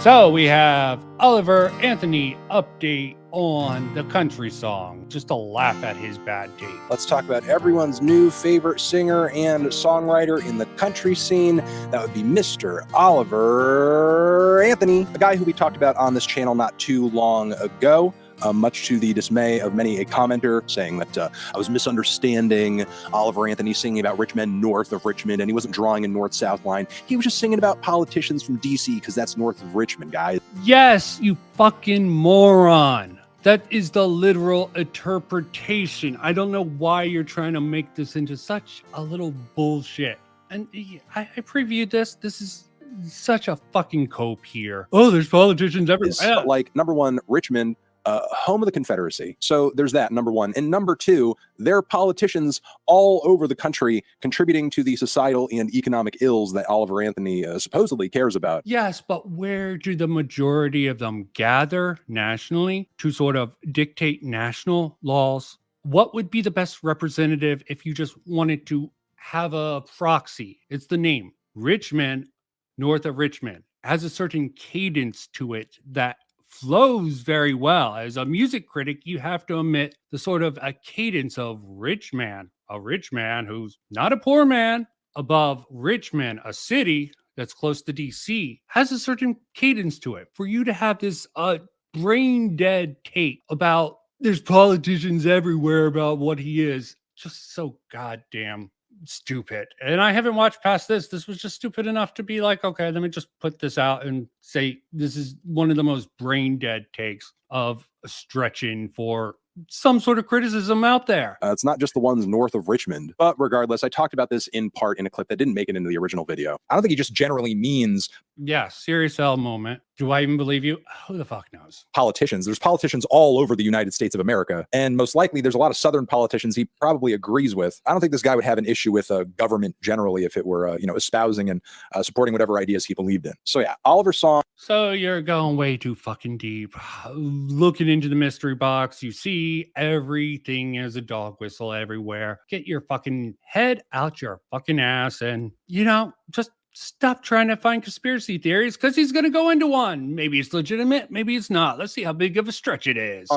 So we have Oliver Anthony update on the country song, just to laugh at his bad tape. Let's talk about everyone's new favorite singer and songwriter in the country scene. That would be Mr. Oliver Anthony, a guy who we talked about on this channel not too long ago. Much to the dismay of many a commenter saying that I was misunderstanding Oliver Anthony singing about rich men north of Richmond, and he wasn't drawing a north-south line. He was just singing about politicians from DC because that's north of Richmond, guys. Yes, you fucking moron. That is the literal interpretation. I don't know why you're trying to make this into such a little bullshit. And I previewed this. This is such a fucking cope here. Oh, there's politicians everywhere. Like, number one, Richmond, home of the Confederacy. So there's that, number one. And number two, there are politicians all over the country contributing to the societal and economic ills that Oliver Anthony supposedly cares about. Yes, but where do the majority of them gather nationally to sort of dictate national laws? What would be the best representative if you just wanted to have a proxy? It's the name. Richmond, north of Richmond, has a certain cadence to it that flows very well. As a music critic, you have to admit the sort of a cadence of a rich man who's not a poor man, above Richmond, a city that's close to DC, has a certain cadence to it. For you to have this brain dead take about there's politicians everywhere about what he is, just so goddamn stupid. And I haven't watched past this. This was just stupid enough to be like, okay, let me just put this out and say this is one of the most brain dead takes of stretching for some sort of criticism out there. It's not just the ones north of Richmond, but regardless, I talked about this in part in a clip that didn't make it into the original video. I don't think he just generally means, yeah, serious L moment. Do I even believe you? Who the fuck knows? Politicians. There's politicians all over the United States of America. And most likely there's a lot of Southern politicians he probably agrees with. I don't think this guy would have an issue with government generally if it were, espousing and supporting whatever ideas he believed in. So yeah, Oliver's song. So you're going way too fucking deep. Looking into the mystery box, you see everything is a dog whistle everywhere. Get your fucking head out your fucking ass and, just stop trying to find conspiracy theories because he's going to go into one. Maybe it's legitimate. Maybe it's not. Let's see how big of a stretch it is.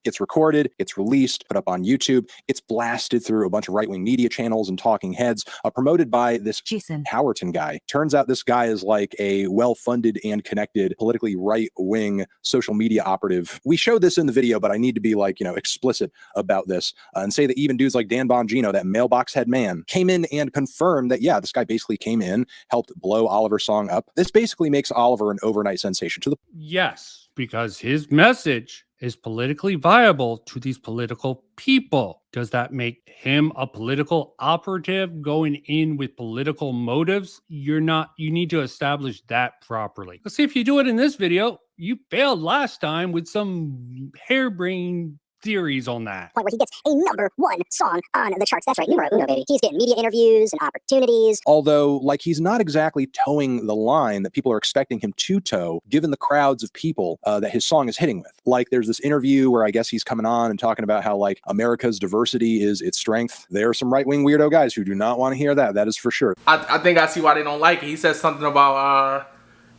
Gets recorded, it's released, put up on YouTube, it's blasted through a bunch of right-wing media channels and talking heads, promoted by this Jason Howerton guy. Turns out this guy is like a well-funded and connected, politically right-wing social media operative. We showed this in the video, but I need to be explicit about this and say that even dudes like Dan Bongino, that mailbox head man, came in and confirmed that, yeah, this guy basically came in, helped blow Oliver's song up. This basically makes Oliver an overnight sensation to the... Yes, because his message is politically viable to these political people. Does that make him a political operative going in with political motives? You need to establish that properly. Let's see if you do it in this video. You failed last time with some harebrained theories on that. Point where he gets a #1 song on the charts. That's right, numero uno, baby. He's getting media interviews and opportunities. Although, he's not exactly towing the line that people are expecting him to tow, given the crowds of people that his song is hitting with. There's this interview where I guess he's coming on and talking about how, America's diversity is its strength. There are some right-wing weirdo guys who do not want to hear that. That is for sure. I think I see why they don't like it. He says something about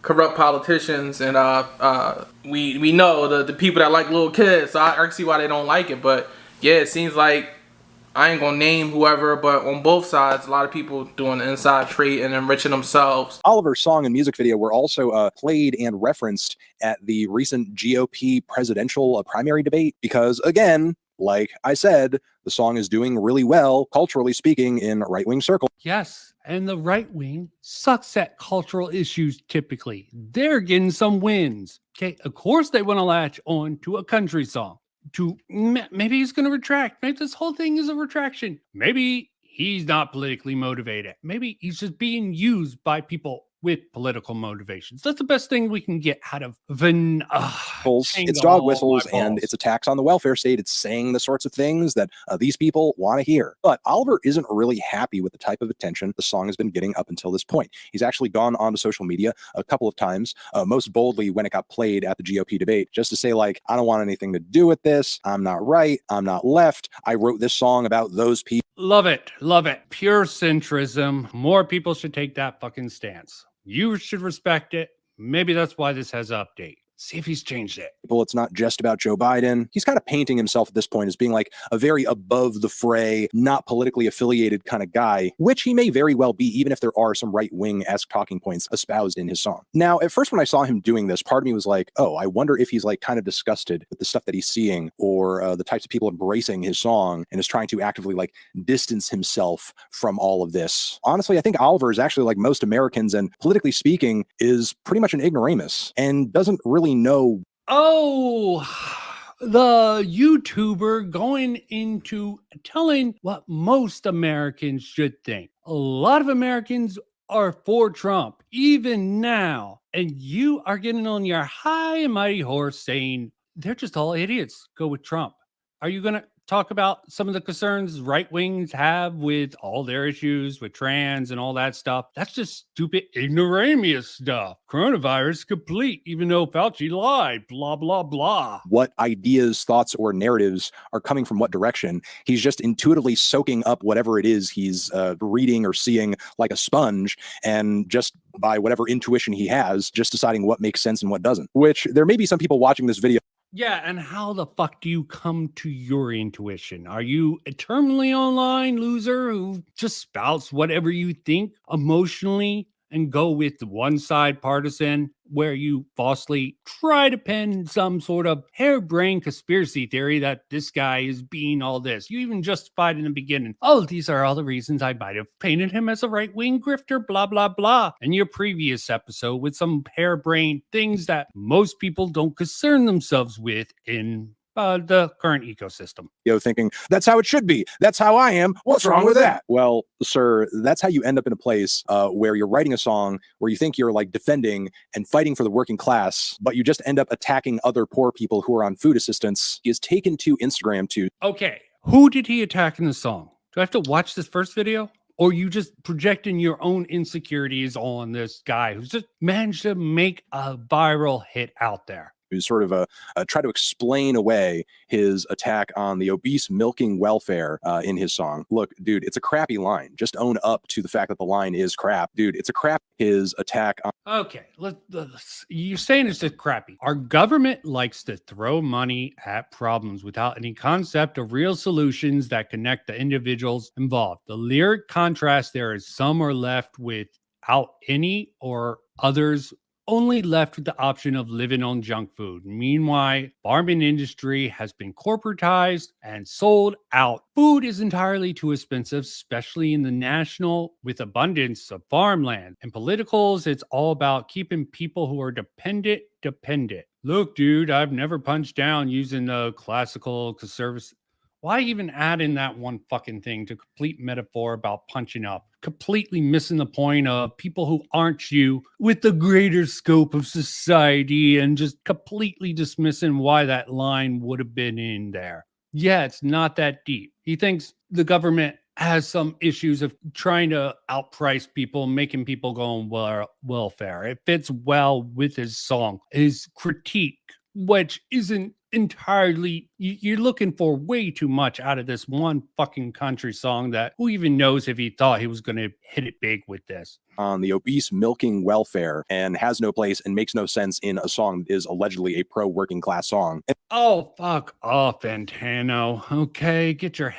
corrupt politicians, and we know the people that like little kids, so I see why they don't like it. But yeah, it seems like, I ain't gonna name whoever, but on both sides, a lot of people doing the inside trade and enriching themselves. Oliver's song and music video were also played and referenced at the recent GOP presidential primary debate because, again, like I said, the song is doing really well, culturally speaking, in right-wing circles. Yes, and the right wing sucks at cultural issues typically. They're getting some wins. Okay, of course they want to latch on to a country song. Maybe he's going to retract. Maybe this whole thing is a retraction. Maybe he's not politically motivated. Maybe he's just being used by people with political motivations. That's the best thing we can get out of it's dog whistles and it's attacks on the welfare state. It's saying the sorts of things that these people want to hear. But Oliver isn't really happy with the type of attention the song has been getting up until this point. He's actually gone onto social media a couple of times, most boldly when it got played at the GOP debate, just to say, I don't want anything to do with this. I'm not right. I'm not left. I wrote this song about those people. Love it. Love it. Pure centrism. More people should take that fucking stance. You should respect it. Maybe that's why this has an update. See if he's changed it. It's not just about Joe Biden. He's kind of painting himself at this point as being like a very above the fray, not politically affiliated kind of guy, which he may very well be, even if there are some right-wing-esque talking points espoused in his song. Now, at first when I saw him doing this, part of me was like, oh, I wonder if he's like kind of disgusted with the stuff that he's seeing, or the types of people embracing his song and is trying to actively like distance himself from all of this. Honestly, I think Oliver is actually like most Americans, and politically speaking, is pretty much an ignoramus and doesn't really know. Oh, the YouTuber going into telling what most Americans should think. A lot of Americans are for Trump, even now. And you are getting on your high and mighty horse saying they're just all idiots. Go with Trump. Are you going to talk about some of the concerns right wings have with all their issues with trans and all that stuff? That's just stupid ignoramus stuff. Coronavirus complete, even though Fauci lied, blah, blah, blah. What ideas, thoughts, or narratives are coming from what direction. He's just intuitively soaking up whatever it is he's reading or seeing like a sponge, and just by whatever intuition he has, just deciding what makes sense and what doesn't. Which there may be some people watching this video. Yeah, and how the fuck do you come to your intuition? Are you a terminally online loser who just spouts whatever you think emotionally and go with the one side partisan, where you falsely try to pin some sort of harebrained conspiracy theory that this guy is being all this? You even justified in the beginning, oh, these are all the reasons I might have painted him as a right-wing grifter, blah, blah, blah, in your previous episode with some harebrained things that most people don't concern themselves with in the current ecosystem. Thinking, that's how it should be. That's how I am. What's wrong with that? Well, sir, that's how you end up in a place where you're writing a song where you think you're like defending and fighting for the working class, but you just end up attacking other poor people who are on food assistance. He is taken to Instagram to... Okay, who did he attack in the song? Do I have to watch this first video? Or you just projecting your own insecurities on this guy who's just managed to make a viral hit out there? Who's sort of try to explain away his attack on the obese milking welfare in his song. Look, dude, it's a crappy line. Just own up to the fact that the line is crap. Dude, it's a crap. His attack on... Okay, you're saying it's just crappy. Our government likes to throw money at problems without any concept of real solutions that connect the individuals involved. The lyric contrast there is some are left without any, or others only left with the option of living on junk food. Meanwhile, farming industry has been corporatized and sold out. Food is entirely too expensive, especially in the national with abundance of farmland. In politicals, it's all about keeping people who are dependent. Look, dude, I've never punched down using the classical conservative. Why even add in that one fucking thing to complete metaphor about punching up? Completely missing the point of people who aren't you with the greater scope of society, and just completely dismissing why that line would have been in there. Yeah, it's not that deep. He thinks the government has some issues of trying to outprice people, making people go on welfare. It fits well with his song, his critique, which isn't entirely, you're looking for way too much out of this one fucking country song that who even knows if he thought he was going to hit it big with this. On the obese milking welfare, and has no place and makes no sense in a song that is allegedly a pro-working class song. Oh, fuck off, Antano. Okay, get your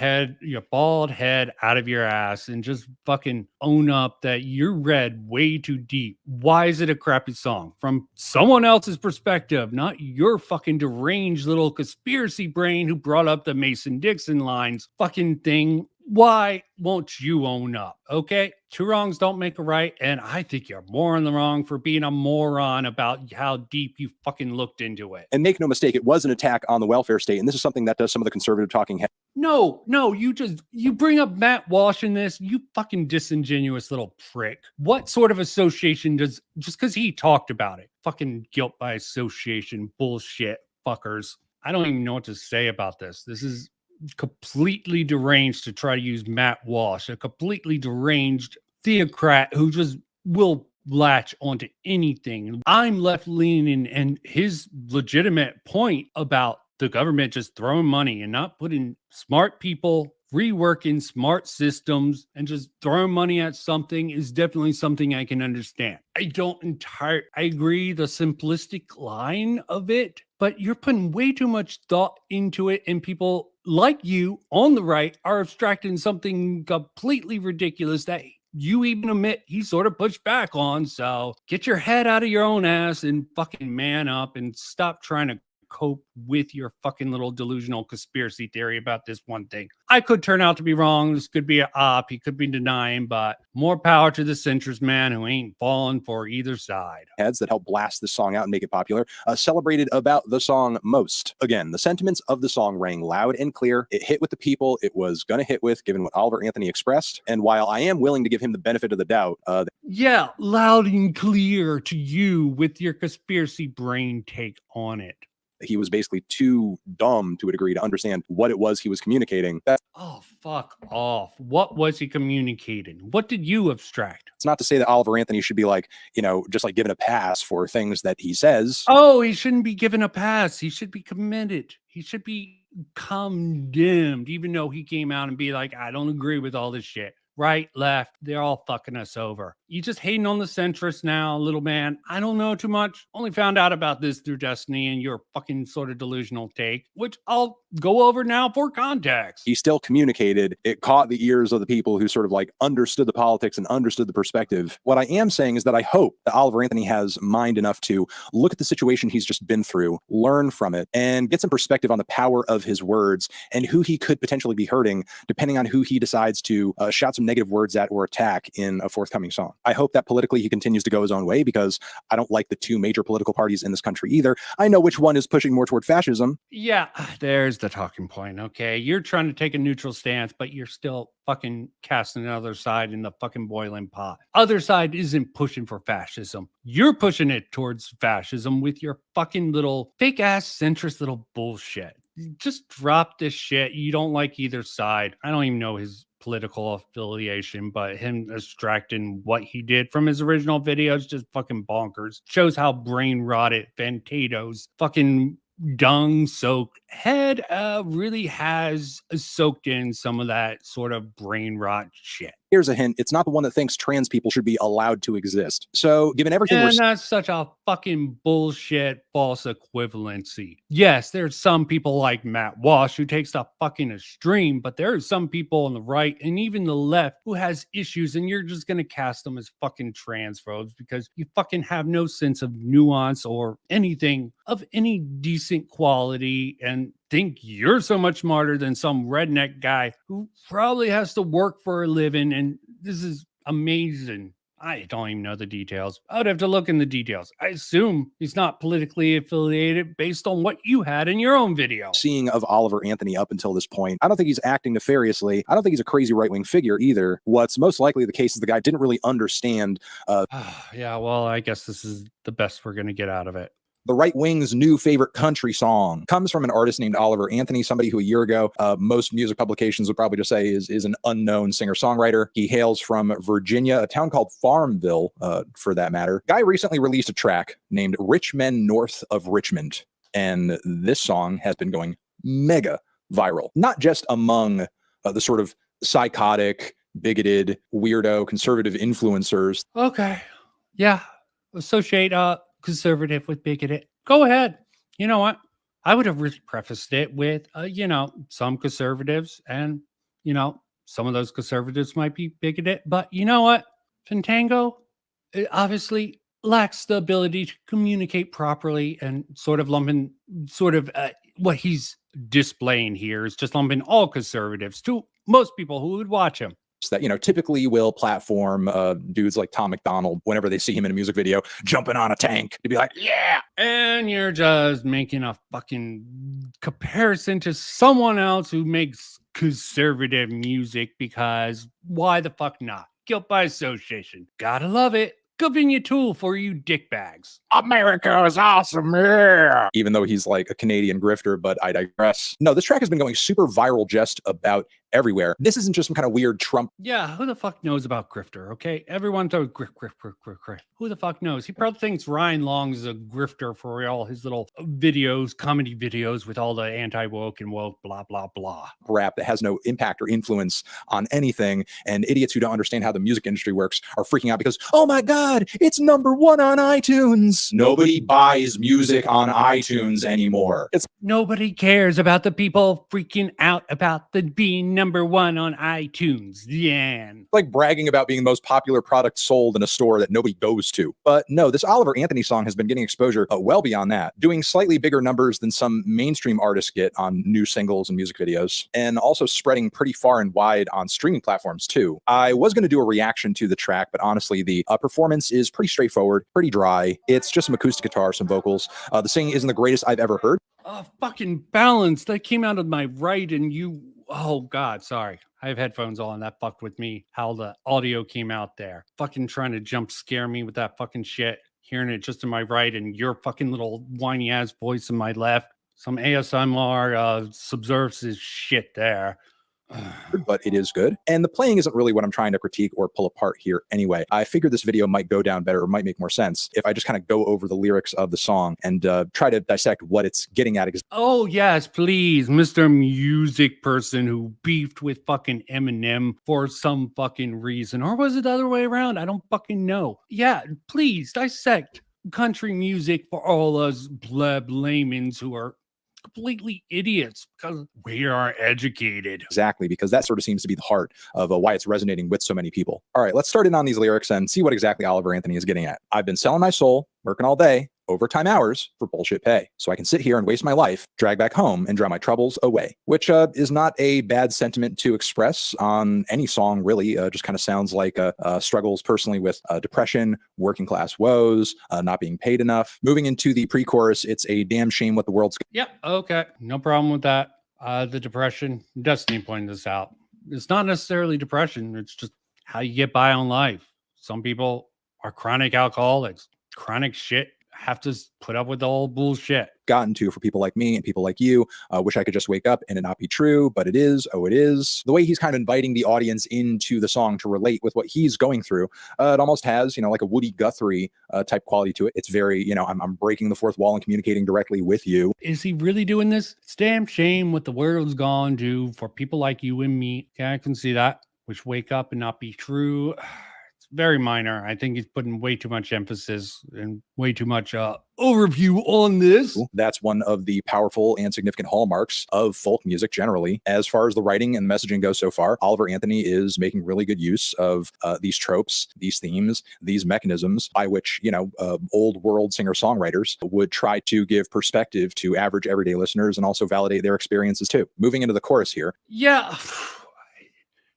bald head out of your ass and just fucking own up that you're read way too deep. Why is it a crappy song? From someone else's perspective, not your fucking deranged little conspiracy brain who brought up the Mason-Dixon lines fucking thing. Why won't you own up? Okay, two wrongs don't make a right, and I think you're more in the wrong for being a moron about how deep you fucking looked into it. And make no mistake, it was an attack on the welfare state, and this is something that does some of the conservative talking heads. No, you bring up Matt Walsh in this, you fucking disingenuous little prick. What sort of association does, just because he talked about it, fucking guilt by association bullshit, fuckers. I don't even know what to say about this. This is completely deranged to try to use Matt Walsh, a completely deranged theocrat who just will latch onto anything. I'm left leaning, and his legitimate point about the government just throwing money and not putting smart people reworking smart systems and just throwing money at something is definitely something I can understand. I agree the simplistic line of it, but you're putting way too much thought into it, and people like you on the right are abstracting something completely ridiculous that you even admit he sort of pushed back on. So get your head out of your own ass and fucking man up and stop trying to cope with your fucking little delusional conspiracy theory about this one thing. I could turn out to be wrong. This could be an op. He could be denying, but more power to the centrist man who ain't falling for either side. Heads that helped blast this song out and make it popular, celebrated about the song most. Again, the sentiments of the song rang loud and clear. It hit with the people it was going to hit with, given what Oliver Anthony expressed. And while I am willing to give him the benefit of the doubt, yeah, loud and clear to you with your conspiracy brain take on it. He was basically too dumb to a degree to understand what it was he was communicating. Oh, fuck off. What was he communicating? What did you abstract? It's not to say that Oliver Anthony should be like, just like given a pass for things that he says. Oh, he shouldn't be given a pass. He should be commended. He should be condemned, even though he came out and be like, I don't agree with all this shit. Right, left, they're all fucking us over. You just hating on the centrists now, little man. I don't know too much. Only found out about this through Destiny and your fucking sort of delusional take, which I'll go over now for context. He still communicated. It caught the ears of the people who sort of like understood the politics and understood the perspective. What I am saying is that I hope that Oliver Anthony has mind enough to look at the situation he's just been through, learn from it, and get some perspective on the power of his words and who he could potentially be hurting, depending on who he decides to shout some negative words at or attack in a forthcoming song. I hope that politically he continues to go his own way, because I don't like the two major political parties in this country either. I know which one is pushing more toward fascism. Yeah, there's the talking point. Okay, you're trying to take a neutral stance, but you're still fucking casting the other side in the fucking boiling pot. Other side isn't pushing for fascism. You're pushing it towards fascism with your fucking little fake ass centrist little bullshit. Just drop this shit. You don't like either side. I don't even know his political affiliation, but him abstracting what he did from his original videos just fucking bonkers. Shows how brain rotted Fantato's fucking dung soaked head really has soaked in some of that sort of brain rot shit. Here's a hint. It's not the one that thinks trans people should be allowed to exist. So given everything and that's such a fucking bullshit false equivalency. Yes, there's some people like Matt Walsh who takes the fucking extreme, but there are some people on the right and even the left who has issues, and you're just going to cast them as fucking transphobes because you fucking have no sense of nuance or anything of any decent quality and think you're so much smarter than some redneck guy who probably has to work for a living. And this is amazing. I don't even know the details. I would have to look in the details. I assume he's not politically affiliated based on what you had in your own video. Seeing of Oliver Anthony up until this point, I don't think he's acting nefariously. I don't think he's a crazy right-wing figure either. What's most likely the case is the guy didn't really understand. Yeah, well, I guess this is the best we're going to get out of it. The right wing's new favorite country song comes from an artist named Oliver Anthony, somebody who a year ago, most music publications would probably just say is an unknown singer-songwriter. He hails from Virginia, a town called Farmville, for that matter. Guy recently released a track named Richmond North of Richmond. And this song has been going mega viral, not just among the sort of psychotic, bigoted, weirdo, conservative influencers. Okay. Yeah. Associate conservative with bigoted. Go ahead. You know what? I would have really prefaced it with, some conservatives and, some of those conservatives might be bigoted. But you know what? Fantango obviously lacks the ability to communicate properly and what he's displaying here is just lumping all conservatives to most people who would watch him. That, typically will platform dudes like Tom McDonald whenever they see him in a music video jumping on a tank to be like, yeah. And you're just making a fucking comparison to someone else who makes conservative music because why the fuck not? Guilt by association. Gotta love it. Convenient tool for you dickbags. America is awesome, yeah. Even though he's like a Canadian grifter, but I digress. No, this track has been going super viral just about everywhere. This isn't just some kind of weird Trump. Yeah, who the fuck knows about Grifter, okay? Everyone throws grift. Who the fuck knows? He probably thinks Ryan Long is a grifter for all his little videos, comedy videos with all the anti-woke and woke, blah, blah, blah. Rap that has no impact or influence on anything, and idiots who don't understand how the music industry works are freaking out because, oh my God, it's #1 on iTunes. Nobody buys music on iTunes anymore. It's Nobody cares about the people freaking out about the being #1 on iTunes. Yeah. like bragging about being the most popular product sold in a store that nobody goes to. But no, this Oliver Anthony song has been getting exposure well beyond that, doing slightly bigger numbers than some mainstream artists get on new singles and music videos, and also spreading pretty far and wide on streaming platforms too. I was going to do a reaction to the track, but honestly, the performance is pretty straightforward, pretty dry. It's just some acoustic guitar, some vocals. The singing isn't the greatest I've ever heard. Fucking balance. That came out of my right and you, oh God, sorry. I have headphones on. That fucked with me. How the audio came out there. Fucking trying to jump scare me with that fucking shit. Hearing it just to my right and your fucking little whiny ass voice in my left. Some ASMR subversive shit there. But it is good. And the playing isn't really what I'm trying to critique or pull apart here anyway. I figured this video might go down better or might make more sense if I just kind of go over the lyrics of the song and try to dissect what it's getting at. Oh, yes, please, Mr. Music Person who beefed with fucking Eminem for some fucking reason. Or was it the other way around? I don't fucking know. Yeah, please dissect country music for all us pleb laymen who are completely idiots because we are educated. Exactly, because that sort of seems to be the heart of why it's resonating with so many people. All right, let's start in on these lyrics and see what exactly Oliver Anthony is getting at. I've been selling my soul, working all day, overtime hours for bullshit pay. So I can sit here and waste my life, drag back home and drown my troubles away, which is not a bad sentiment to express on any song, really. Just kind of sounds like struggles personally with depression, working class woes, not being paid enough. Moving into the pre-chorus, it's a damn shame what the world's... Yep, okay, no problem with that. The depression, Destiny pointed this out. It's not necessarily depression. It's just how you get by on life. Some people are chronic alcoholics, chronic shit. Have to put up with the old bullshit. Gotten to for people like me and people like you. Wish I could just wake up and it not be true, but it is. Oh, it is. The way he's kind of inviting the audience into the song to relate with what he's going through, it almost has, like a Woody Guthrie type quality to it. It's very, I'm breaking the fourth wall and communicating directly with you. Is he really doing this? It's damn shame what the world's gone to for people like you and me. Okay, I can see that. Which wake up and not be true. Very minor. I think he's putting way too much emphasis and way too much overview on this. That's one of the powerful and significant hallmarks of folk music generally. As far as the writing and the messaging goes so far, Oliver Anthony is making really good use of these tropes, these themes, these mechanisms by which, old world singer-songwriters would try to give perspective to average everyday listeners and also validate their experiences too. Moving into the chorus here. Yeah.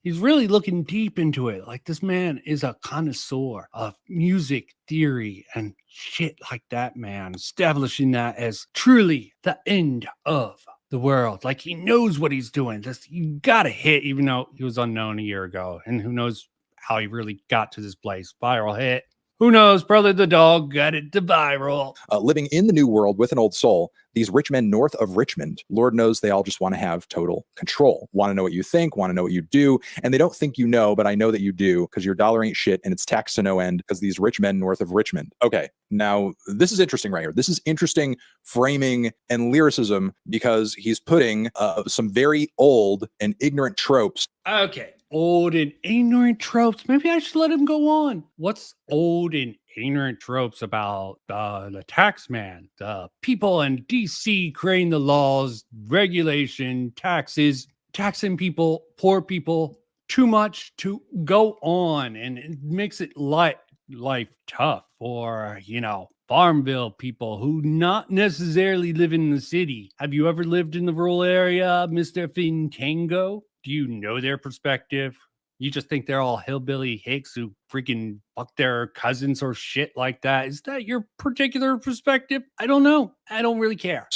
He's really looking deep into it. Like, this man is a connoisseur of music theory and shit like that, man. Establishing that as truly the end of the world. Like, he knows what he's doing. Just, you gotta hit, even though he was unknown a year ago. And who knows how he really got to this place. Viral hit. Who knows? Probably the dog got it to viral. Living in the new world with an old soul, these rich men north of Richmond, Lord knows they all just want to have total control. Want to know what you think, want to know what you do. And they don't think you know, but I know that you do because your dollar ain't shit and it's taxed to no end because these rich men north of Richmond. Okay, now this is interesting right here. This is interesting framing and lyricism because he's putting some very old and ignorant tropes. Okay. Old and ignorant tropes. Maybe I should let him go on. What's old and ignorant tropes about the tax man, the people in DC creating the laws, regulation, taxes, taxing people, poor people too much to go on, and it makes it life tough for, Farmville people who not necessarily live in the city. Have you ever lived in the rural area, Mr. Fintango? Do you know their perspective? You just think they're all hillbilly hicks who freaking fuck their cousins or shit like that. Is that your particular perspective? I don't know. I don't really care.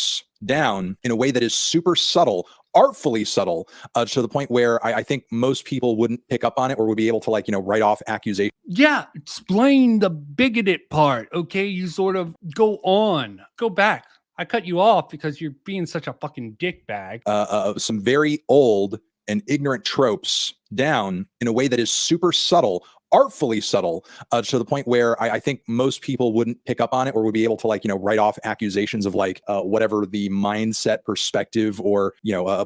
Down in a way that is super subtle, artfully subtle, to the point where I think most people wouldn't pick up on it or would be able to write off accusations. Yeah, explain the bigoted part, okay? You sort of go on. Go back. I cut you off because you're being such a fucking dickbag. Some very old and ignorant tropes down in a way that is super subtle, artfully subtle, to the point where I think most people wouldn't pick up on it or would be able to, like, write off accusations of like whatever the mindset, perspective, or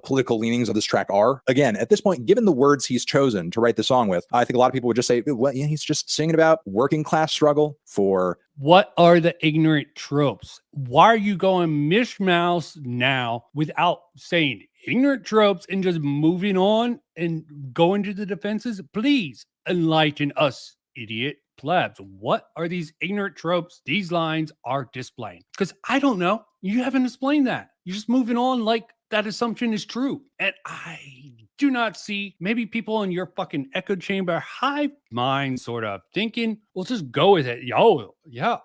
political leanings of this track are. Again, at this point, given the words he's chosen to write the song with, I think a lot of people would just say, well, yeah, he's just singing about working class struggle for. What are the ignorant tropes? Why are you going mishmash now without saying ignorant tropes and just moving on and going to the defenses? Please enlighten us, idiot plebs. What are these ignorant tropes these lines are displaying? Because I don't know. You haven't explained that. You're just moving on like that assumption is true. And I do not see maybe people in your fucking echo chamber hive mind sort of thinking, we'll just go with it. Oh, yeah.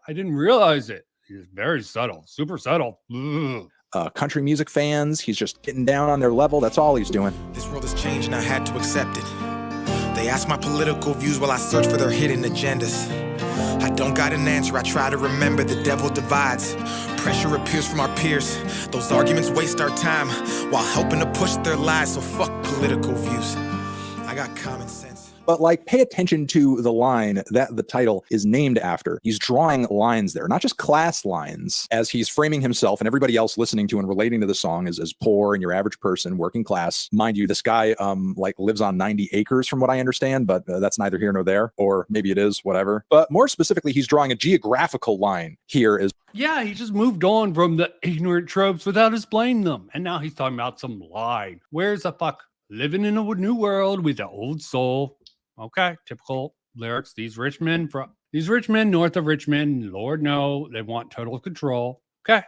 I didn't realize it. It's very subtle, super subtle. Country music fans, he's just getting down on their level. That's all he's doing. This world has changed and I had to accept it. They ask my political views while I search for their hidden agendas. I don't got an answer, I try to remember the devil divides. Pressure appears from our peers. Those arguments waste our time while helping to push their lies, so fuck political views. I got common sense. But like, pay attention to the line that the title is named after. He's drawing lines there, not just class lines, as he's framing himself and everybody else listening to and relating to the song as poor and your average person, working class. Mind you, this guy like lives on 90 acres from what I understand, but that's neither here nor there, or maybe it is, whatever. But more specifically, he's drawing a geographical line here as. Yeah, he just moved on from the ignorant tropes without explaining them. And now he's talking about some line. Where's the fuck? Living in a new world with the old soul. Okay, typical lyrics. These rich men north of Richmond, Lord no, they want total control. Okay,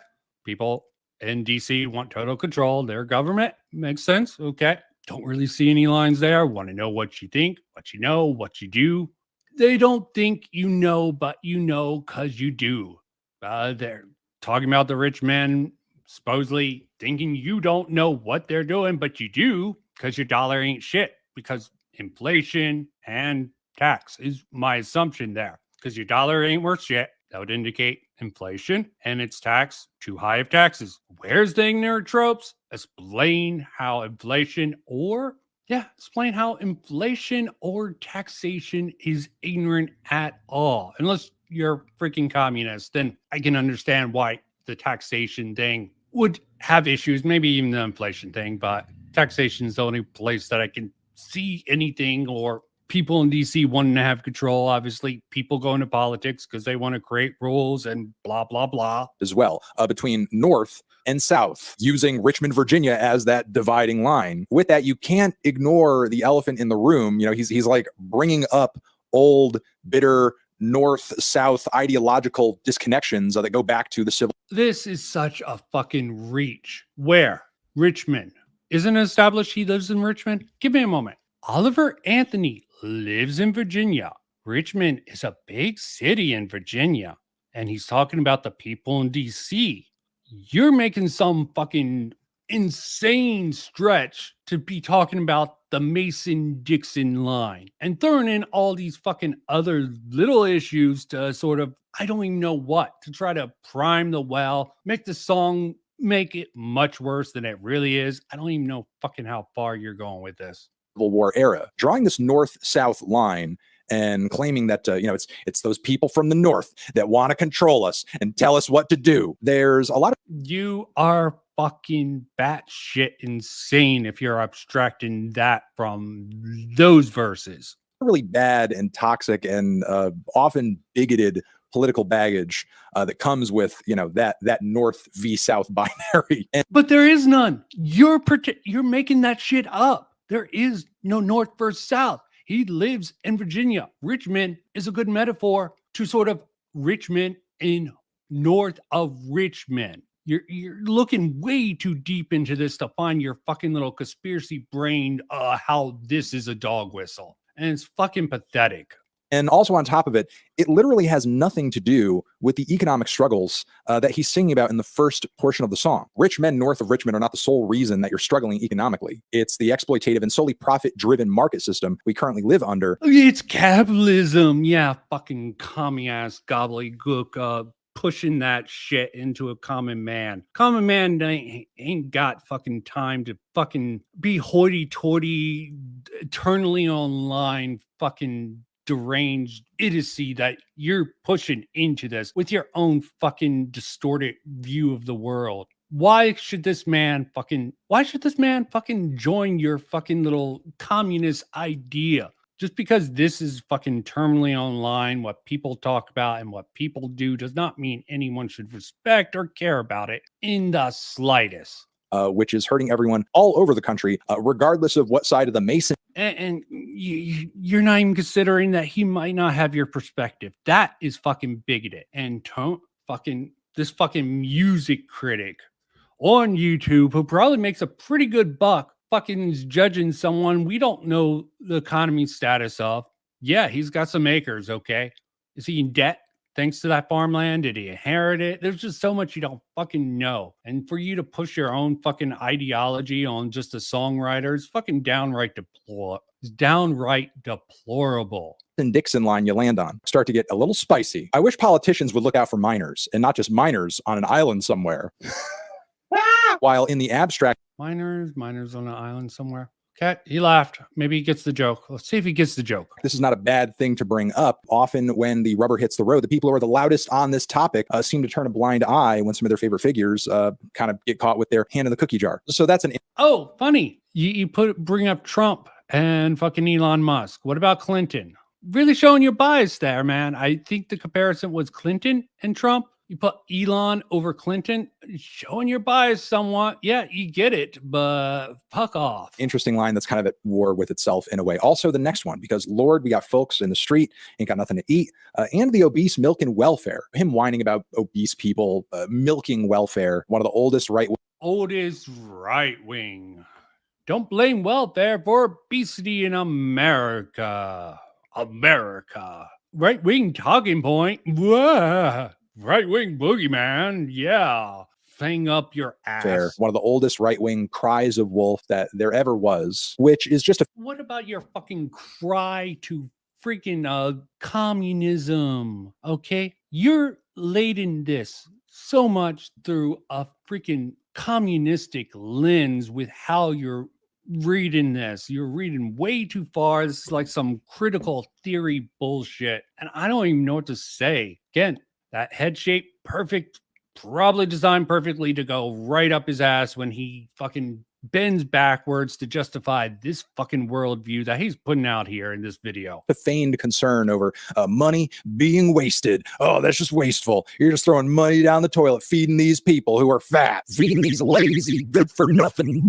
people in DC want total control. Their government makes sense. Okay, don't really see any lines there. Want to know what you think, what you know, what you do. They don't think you know, but you know because you do. They're talking about the rich men supposedly thinking you don't know what they're doing, but you do because your dollar ain't shit. Because inflation and tax is my assumption there. Because your dollar ain't worth shit. That would indicate inflation and its tax, too high of taxes. Where's the ignorant tropes? Explain how inflation or taxation is ignorant at all. Unless you're freaking communist, then I can understand why the taxation thing would have issues, maybe even the inflation thing, but taxation is the only place that I can see anything, or people in DC wanting to have control. Obviously, people go into politics because they want to create rules and blah, blah, blah. As well, between North and South, using Richmond, Virginia as that dividing line. With that, you can't ignore the elephant in the room. He's like bringing up old, bitter North-South ideological disconnections that go back to the Civil. This is such a fucking reach. Where? Richmond. Isn't it established he lives in Richmond? Give me a moment. Oliver Anthony lives in Virginia. Richmond is a big city in Virginia. And he's talking about the people in DC. You're making some fucking insane stretch to be talking about the Mason-Dixon line and throwing in all these fucking other little issues to sort of, I don't even know what, to try to prime the well, make the song, make it much worse than it really is. I don't even know fucking how far you're going with this. Civil War era, drawing this North-South line and claiming that, it's those people from the North that want to control us and tell us what to do. There's a lot of. You are fucking batshit insane if you're abstracting that from those verses. Really bad and toxic and often bigoted political baggage that comes with, that North v South binary. But there is none. You're making that shit up. There is no North versus South. He lives in Virginia. Richmond is a good metaphor to sort of Richmond in north of Richmond. You're looking way too deep into this to find your fucking little conspiracy brain how this is a dog whistle. And it's fucking pathetic. And also on top of it, it literally has nothing to do with the economic struggles that he's singing about in the first portion of the song. Rich men north of Richmond are not the sole reason that you're struggling economically. It's the exploitative and solely profit-driven market system we currently live under. It's capitalism. Yeah, fucking commie-ass gobbledygook pushing that shit into a common man. Common man ain't got fucking time to fucking be hoity-toity, eternally online, fucking deranged idiocy that you're pushing into this with your own fucking distorted view of the world. Why should this man fucking join your fucking little communist idea? Just because this is fucking terminally online, what people talk about and what people do does not mean anyone should respect or care about it in the slightest. Which is hurting everyone all over the country, regardless of what side of the Mason. And you're not even considering that he might not have your perspective. That is fucking bigoted. And this fucking music critic on YouTube who probably makes a pretty good buck fucking is judging someone we don't know the economy status of. Yeah, he's got some acres, okay? Is he in debt thanks to that farmland? Did he inherit it? There's just so much you don't fucking know. And for you to push your own fucking ideology on just a songwriter is fucking downright deplorable. And Dixon line you land on start to get a little spicy. I wish politicians would look out for minors, and not just minors on an island somewhere. While in the abstract, minors on an island somewhere. Okay, he laughed. Maybe he gets the joke. Let's see if he gets the joke. This is not a bad thing to bring up. Often when the rubber hits the road, the people who are the loudest on this topic seem to turn a blind eye when some of their favorite figures kind of get caught with their hand in the cookie jar. So that's Oh, funny. You bring up Trump and fucking Elon Musk. What about Clinton? Really showing your bias there, man. I think the comparison was Clinton and Trump. You put Elon over Clinton, showing your bias somewhat. Yeah, you get it, but fuck off. Interesting line that's kind of at war with itself in a way. Also, the next one, because Lord, we got folks in the street, ain't got nothing to eat, and the obese milking welfare. Him whining about obese people milking welfare. One of the oldest right wing. Don't blame welfare for obesity in America. Right wing talking point. Whoa. Right-wing boogeyman, yeah. Thing up your ass. Fair. One of the oldest right-wing cries of wolf that there ever was, which is just a... What about your fucking cry to freaking communism, okay? You're laden this so much through a freaking communistic lens with how you're reading this. You're reading way too far. This is like some critical theory bullshit. And I don't even know what to say. Again, that head shape, perfect, probably designed perfectly to go right up his ass when he fucking bends backwards to justify this fucking worldview that he's putting out here in this video. The feigned concern over money being wasted. Oh, that's just wasteful. You're just throwing money down the toilet, feeding these people who are fat, feeding these lazy, good for nothing.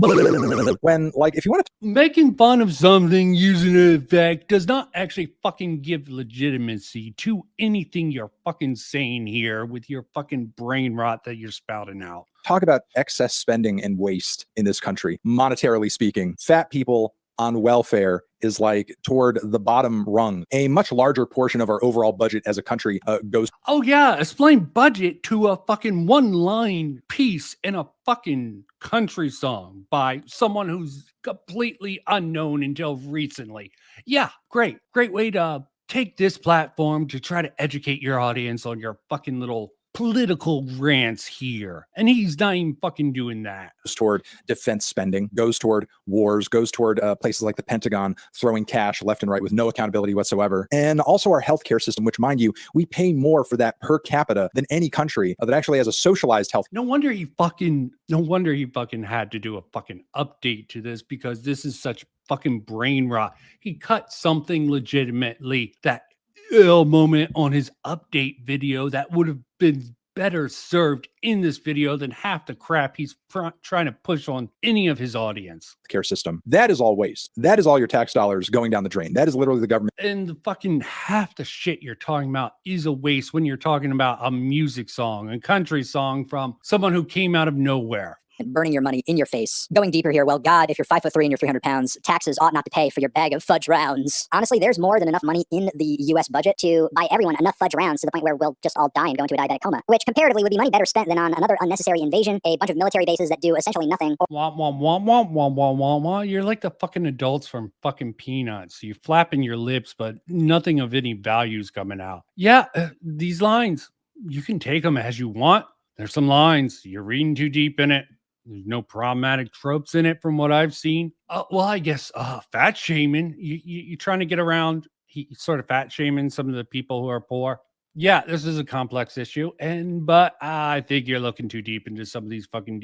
When, like, if you want to... Making fun of something using an effect does not actually fucking give legitimacy to anything you're fucking saying here with your fucking brain rot that you're spouting out. Talk about excess spending and waste in this country. Monetarily speaking, fat people on welfare is like toward the bottom rung. A much larger portion of our overall budget as a country goes. Oh yeah, explain budget to a fucking one-line piece in a fucking country song by someone who's completely unknown until recently. Yeah, great way to take this platform to try to educate your audience on your fucking little political rants here, and he's not even fucking doing that. Goes toward defense spending, goes toward wars, goes toward places like the Pentagon throwing cash left and right with no accountability whatsoever, and also our healthcare system, which, mind you, we pay more for that per capita than any country that actually has a socialized health. No wonder he fucking had to do a fucking update to this, because this is such fucking brain rot. He cut something legitimately that moment on his update video that would have been better served in this video than half the crap he's trying to push on any of his audience. Care system. That is all waste. That is all your tax dollars going down the drain. That is literally the government. And the fucking half the shit you're talking about is a waste when you're talking about a music song, a country song from someone who came out of nowhere. And burning your money in your face. Going deeper here, well, God, if you're 5'3" and you're 300 pounds, taxes ought not to pay for your bag of fudge rounds. Honestly, there's more than enough money in the U.S. budget to buy everyone enough fudge rounds to the point where we'll just all die and go into a diabetic coma, which comparatively would be money better spent than on another unnecessary invasion, a bunch of military bases that do essentially nothing. Wah, wah, wah, wah, wah, wah, wah, wah. You're like the fucking adults from fucking Peanuts. You're flapping your lips, but nothing of any value's coming out. Yeah, these lines. you can take them as you want. There's some lines. You're reading too deep in it. There's no problematic tropes in it from what I've seen. Well, I guess fat shaming. You're trying to get around sort of fat shaming some of the people who are poor. Yeah, this is a complex issue, but I think you're looking too deep into some of these fucking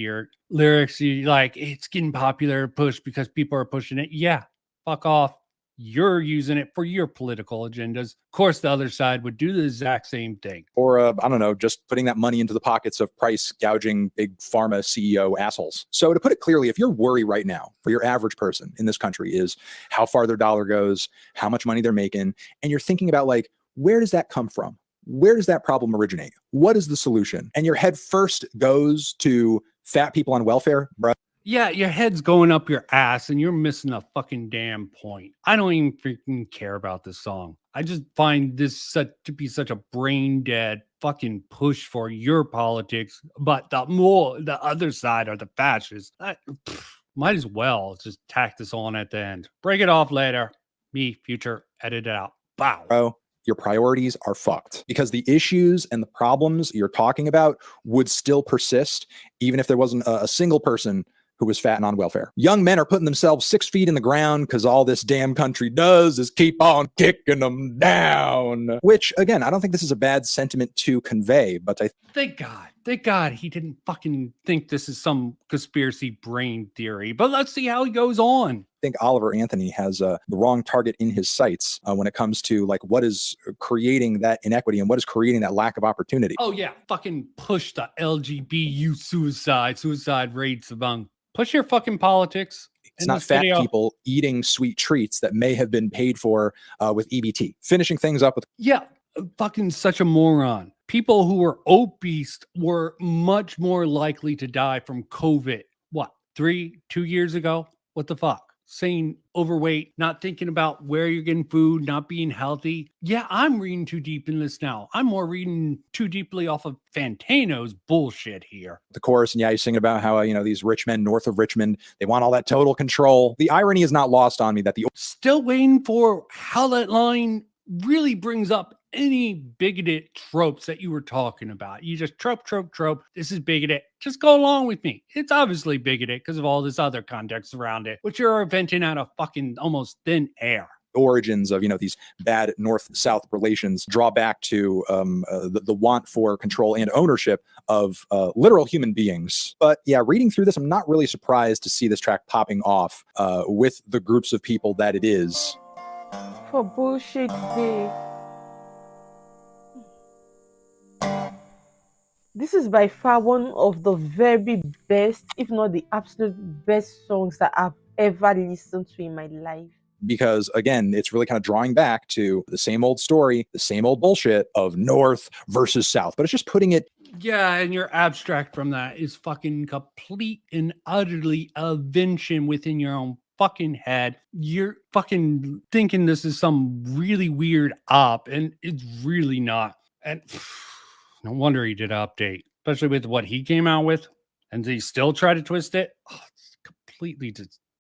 lyrics. You like it's getting popular, pushed because people are pushing it. Yeah, fuck off. You're using it for your political agendas. Of course, the other side would do the exact same thing. Or, I don't know, just putting that money into the pockets of price gouging big pharma CEO assholes. So to put it clearly, if your worry right now for your average person in this country is how far their dollar goes, how much money they're making, and you're thinking about like, where does that come from? Where does that problem originate? What is the solution? And your head first goes to fat people on welfare, bro. Yeah, your head's going up your ass and you're missing a fucking damn point. I don't even freaking care about this song. I just find this to be such a brain dead fucking push for your politics. But the other side are the fascists. Might as well just tack this on at the end. Break it off later. Me, future, edit it out. Wow. Bro, your priorities are fucked because the issues and the problems you're talking about would still persist even if there wasn't a single person who was fat and on welfare. Young men are putting themselves 6 feet in the ground because all this damn country does is keep on kicking them down. Which, again, I don't think this is a bad sentiment to convey, but Thank God he didn't fucking think this is some conspiracy brain theory. But let's see how he goes on. I think Oliver Anthony has the wrong target in his sights when it comes to like what is creating that inequity and what is creating that lack of opportunity. Oh yeah, fucking push the LGBTQ suicide rates among. Push your fucking politics. It's not fat people eating sweet treats that may have been paid for with EBT. Finishing things up with. Yeah, fucking such a moron. People who were obese were much more likely to die from COVID. What, 2 years ago? What the fuck? Saying overweight, not thinking about where you're getting food, not being healthy. Yeah, I'm reading too deep in this now. I'm more reading too deeply off of Fantano's bullshit here. The chorus, and yeah, he's singing about how, these rich men north of Richmond, they want all that total control. The irony is not lost on me that Still waiting for how that line really brings up any bigoted tropes that you were talking about. You just trope. This is bigoted. Just go along with me. It's obviously bigoted because of all this other context around it, which you're inventing out of fucking almost thin air. Origins of these bad north-south relations draw back to the want for control and ownership of literal human beings. But yeah, reading through this, I'm not really surprised to see this track popping off with the groups of people that it is. For bullshit day. This is by far one of the very best, if not the absolute best songs that I've ever listened to in my life. Because again, it's really kind of drawing back to the same old story, the same old bullshit of North versus South, but it's just putting it. Yeah, and your abstract from that is fucking complete and utterly invention within your own fucking head. You're fucking thinking this is some really weird op, and it's really not. And no wonder he did an update, especially with what he came out with, and he still tried to twist it. Oh, it's completely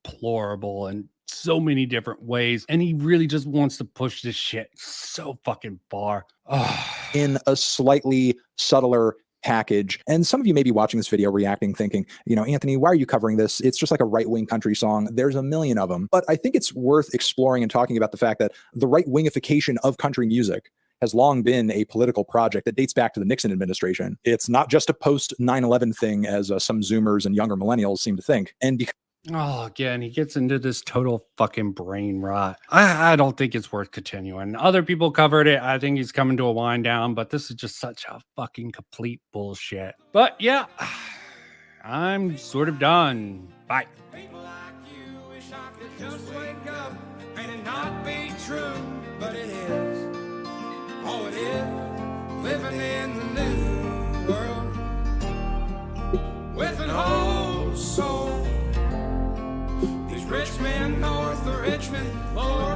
deplorable in so many different ways, and he really just wants to push this shit so fucking far. In a slightly subtler package. And some of you may be watching this video reacting, thinking, Anthony, why are you covering this? It's just like a right-wing country song. There's a million of them. But I think it's worth exploring and talking about the fact that the right-wingification of country music has long been a political project that dates back to the Nixon administration. It's not just a post 9/11 thing, as some Zoomers and younger millennials seem to think. And because again, he gets into this total fucking brain rot. I don't think it's worth continuing. Other people covered it. I think he's coming to a wind down, but this is just such a fucking complete bullshit. But yeah, I'm sort of done. Bye. People like you wish I could just wake up and it not be true, but it is. Oh, it is. Living in the new world with an old soul. These rich men north of Richmond, Lord.